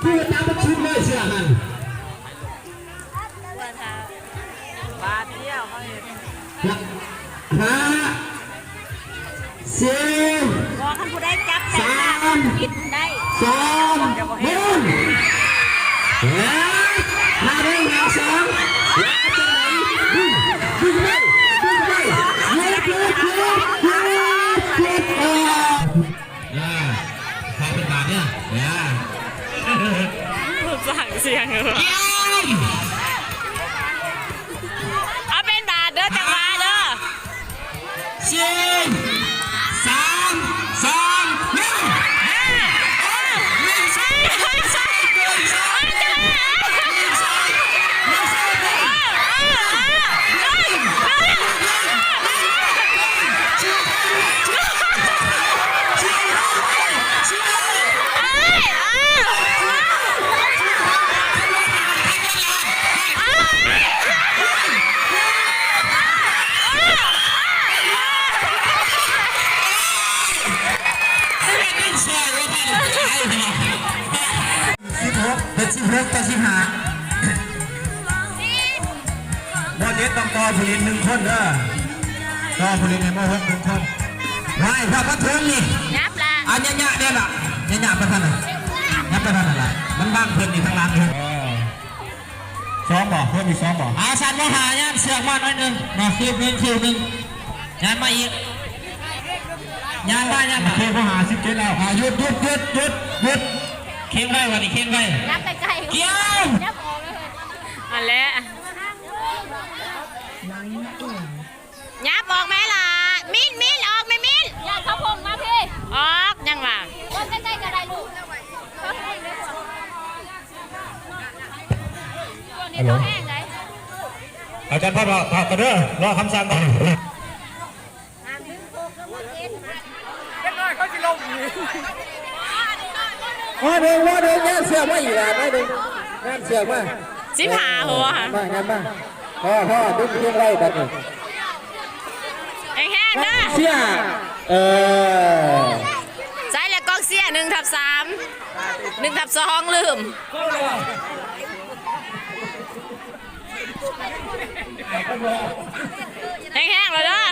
คือตามชุดเลยเชื่อมันบาทเดียวเขาเห็น5 4บอกท่านผู้ได้จับแต่ผิดได้2 1มาเรื่องสองแล้วจะไหนดึงได้เขาเป็นบาทเนี่ยสั่งเสียงเลยเอาเป็นบาทเด้อจังหวะเด้อ16 ต่อ 15บอลเด็ดต้องต่อผลิต1 คนเด้อต่อผลิตในโมหก1 คนไว้พระพัทลุนี่ยับละอันยะเนี่ยล่ะยะไปท่านน่ะยับไปท่านน่ะมันบ้างเพิ่นอยู่ทางหลังเลย2 บ่เพิ่มอีก2 บ่สันมาหายันเสือกมาหน่อยนึงมาคิวนึงยันมาอีกยันมาคิวเขาหา17แล้วหยุดเข่งไว้วันนี้เข่งไว้ยับไกลๆเกี่ยวยับออกเลยอันแล้วยับออกไหมล่ะมิ้นออกไหมมิ้นอย่าเข้าพงมาพี่ออกยังว่าใกล้ๆกันได้ลูกฮัลโหลอาจารย์พ่อบอกกันเด้อรอคำสั่งก่อนว่าเดินงานเสือกมาอีกแล้วงานเสือกมาสิผาหัวงานมาพ่อดึงเรื่องไรแบบนี้แห้งๆนะเสียใช่แล้วกองเสีย1/3 1/2ลืมแห้งๆเลยเด้อ